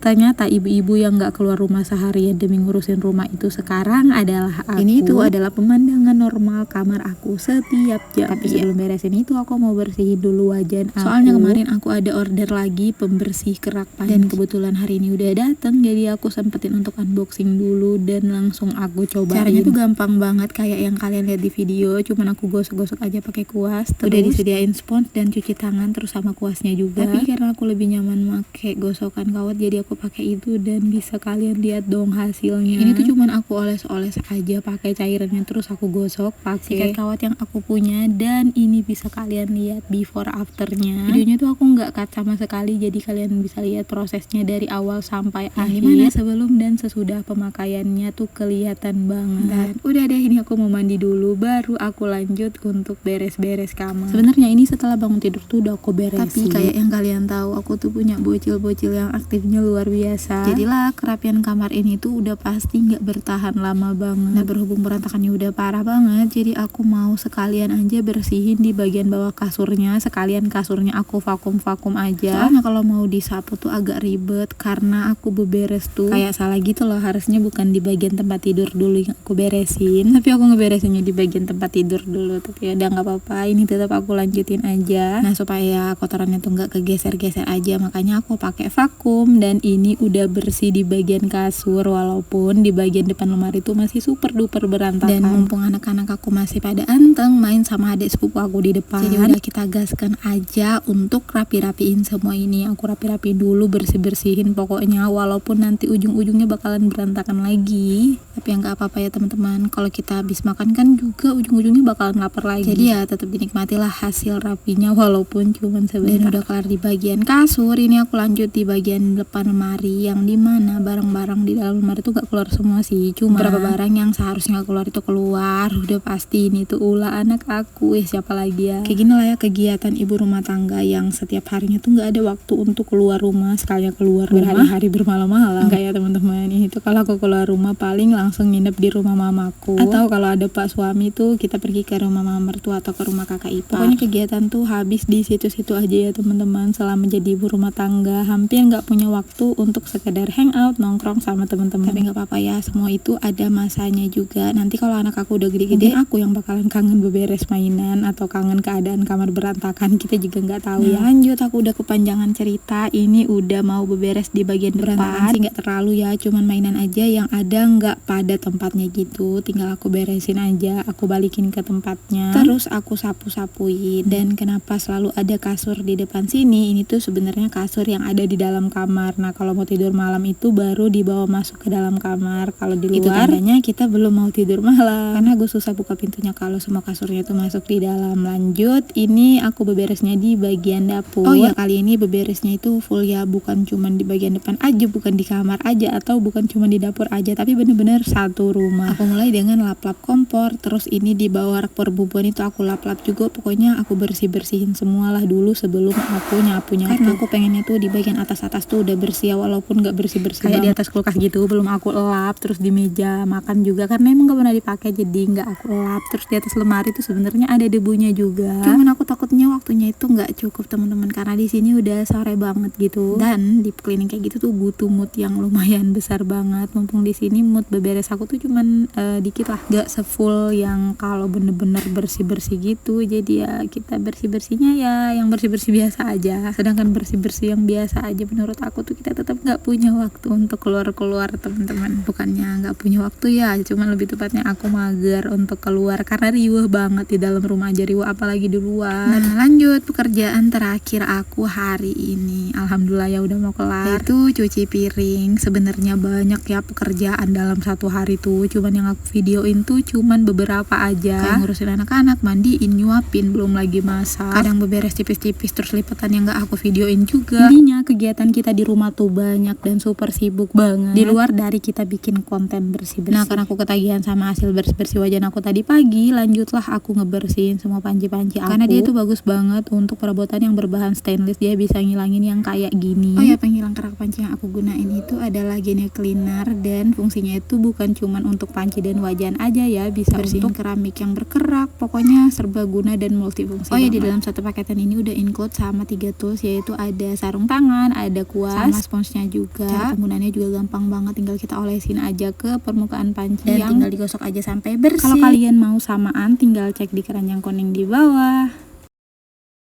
Ternyata ibu-ibu yang gak keluar rumah seharian demi ngurusin rumah itu sekarang adalah aku. Ini tuh adalah pemandangan normal kamar aku setiap jam. Tapi sebelum beresin itu aku mau bersihin dulu wajan aku. Soalnya kemarin aku ada order lagi pembersih kerak panci. Dan kebetulan hari ini udah datang, jadi aku sempetin untuk unboxing dulu dan langsung aku cobain. Caranya tuh gampang banget kayak yang kalian lihat di video. Cuman aku gosok-gosok aja pakai kuas. Terus udah disediain spons dan cuci tangan terus sama kuasnya juga. Tapi karena aku lebih nyaman pakai gosokan kawat, jadi aku pakai itu dan bisa kalian lihat dong hasilnya. Ini tuh cuman aku oles-oles aja pakai cairannya, terus aku gosok pakai sikat kawat yang aku punya, dan ini bisa kalian lihat before afternya. Videonya tuh aku nggak cut sama sekali, jadi kalian bisa lihat prosesnya dari awal sampai akhir. Gimana sebelum dan sesudah pemakaiannya tuh kelihatan banget. Dan udah deh, ini aku mau mandi dulu baru aku lanjut untuk beres-beres kamar. Sebenarnya ini setelah bangun tidur tuh udah aku beresin. Tapi kayak yang kalian tahu, aku tuh punya bocil-bocil yang aktifnya luar biasa. Jadilah kerapian kamar ini tuh udah pasti nggak bertahan lama banget. Nah, berhubung berantakannya udah parah banget, jadi aku mau sekalian aja bersihin di bagian bawah kasurnya. Sekalian kasurnya aku vakum-vakum aja. Soalnya kalau mau disapu tuh agak ribet karena aku beberes tuh kayak salah gitu loh. Harusnya bukan di bagian tempat tidur dulu yang aku beresin, tapi aku ngeberesinnya di bagian tempat tidur dulu. Tapi udah nggak apa-apa, ini tetap aku lanjutin aja. Nah, supaya kotorannya tuh nggak kegeser-geser aja, makanya aku pakai vakum. Dan ini udah bersih di bagian kasur, walaupun di bagian depan lemari tuh masih super duper berantakan. Dan mumpung anak-anak aku masih pada anteng main sama adik sepupu aku di depan, jadi udah kita gaskan aja untuk rapi-rapiin semua ini. Aku rapi-rapi dulu, bersih-bersihin pokoknya, walaupun nanti ujung-ujungnya bakalan berantakan lagi. Tapi yang nggak apa-apa ya teman-teman, kalau kita habis makan kan juga ujung-ujungnya bakalan lapar lagi. Jadi ya tetap dinikmatilah hasil rapinya walaupun cuman sebentar. Dan udah kelar di bagian kasur, ini aku lanjut di bagian depan lemari, yang dimana barang-barang di dalam lemari tuh gak keluar semua sih, cuma beberapa barang yang seharusnya gak keluar itu keluar. Udah pasti ini tuh ulah anak aku, siapa lagi ya. Kayak gini lah ya kegiatan ibu rumah tangga yang setiap harinya tuh gak ada waktu untuk keluar rumah. Sekalinya keluar berhari-hari bermalam-malam kayak teman-teman. Ini tuh kalau aku keluar rumah paling langsung nginep di rumah mamaku, atau kalau ada pak suami tuh kita pergi ke rumah mama mertua atau ke rumah kakak ipar. Pokoknya kegiatan tuh habis di situ-situ aja ya teman-teman. Selama jadi ibu rumah tangga hampir nggak punya waktu untuk sekedar hangout nongkrong sama teman-teman. Tapi nggak apa-apa ya, semua itu ada masanya juga. Nanti kalau anak aku udah gede-gede, aku yang bakalan kangen beberes mainan atau kangen keadaan kamar berantakan, kita juga nggak tahu ya. Lanjut, aku udah kepanjangan cerita. Ini udah mau beberes di bagian depan sih, nggak terlalu ya, cuman mainan aja yang ada nggak pada tempatnya gitu. Tinggal aku beresin aja, aku balikin ke tempatnya, terus aku sapu-sapuin. Dan kenapa selalu ada kasur di depan sini? Ini tuh sebenarnya kasur yang ada di dalam kamar. Nah, kalau mau tidur malam itu baru dibawa masuk ke dalam kamar. Kalau di luar itu tandanya kita belum mau tidur malam, karena gue susah buka pintunya kalau semua kasurnya itu masuk di dalam. Lanjut, ini aku beberesnya di bagian dapur. Oh ya, kali ini beberesnya itu full ya, bukan cuman di bagian depan aja, bukan di kamar aja, atau bukan cuma di dapur aja, tapi bener-bener satu rumah. Aku mulai dengan lap-lap kompor, terus ini di bawah rak perbubuan itu aku lap-lap juga. Pokoknya aku bersih-bersihin semualah dulu sebelum aku nyapu-nyapu. Karena aku pengennya tuh di bagian atas-atas tuh udah bersih ya, walaupun gak bersih-bersih kayak di atas kulkas gitu, belum aku lap. Terus di meja makan juga karena emang gak pernah dipakai, jadi gak aku lap. Terus di atas lemari tuh sebenarnya ada debunya juga, cuman aku takutnya waktunya itu gak cukup teman-teman, karena di sini udah sore banget gitu. Dan di cleaning kayak gitu tuh butuh mood yang lumayan besar banget. Mumpung di sini mood beberes aku tuh cuman dikit lah, gak sefull yang kalau bener-bener bersih-bersih gitu. Jadi ya kita bersih-bersihnya ya yang bersih-bersih biasa aja. Sedangkan bersih-bersih yang biasa aja menurut aku tuh kita tetap gak punya waktu untuk keluar-keluar teman-teman. Bukannya gak punya waktu ya, cuman lebih tepatnya aku mager untuk keluar karena riuh banget di dalam rumah aja, riuh apalagi di luar. Nah, lanjut pekerjaan terakhir aku hari ini, alhamdulillah ya udah mau kelar, itu cuci piring. Sebenarnya banyak ya pekerjaan dalam satu hari tuh, cuman yang aku videoin tuh cuman beberapa aja. Kayak ngurusin anak-anak, mandiin, nyuapin, belum lagi masak, kadang beberes tipis-tipis, terus lipetan yang gak aku videoin juga. Intinya kegiatan kita di rumah tuh banyak dan super sibuk banget, di luar dari kita bikin konten bersih-bersih. Nah, karena aku ketagihan sama hasil bersih-bersih wajan aku tadi pagi, lanjutlah aku ngebersihin semua panci-panci aku, karena dia tuh bagus banget untuk perabotan yang berbahan stainless. Dia bisa ngilangin yang kayak gini. Oh ya, penghilang kerak panci yang aku gunain itu adalah gene cleaner, dan fungsinya itu bukan cuman untuk panci dan wajan aja ya, bisa bersihin untuk keramik yang berkerak. Pokoknya serbaguna dan multifungsi. Oh ya, di dalam satu paketan ini udah include sama 3 tools, yaitu ada sarung tangan, ada kuas, sama sponsnya juga. Cara penggunaannya juga gampang banget, tinggal kita olesin aja ke permukaan panci dan tinggal digosok aja sampai bersih. Kalau kalian mau samaan tinggal cek di keranjang kuning di bawah.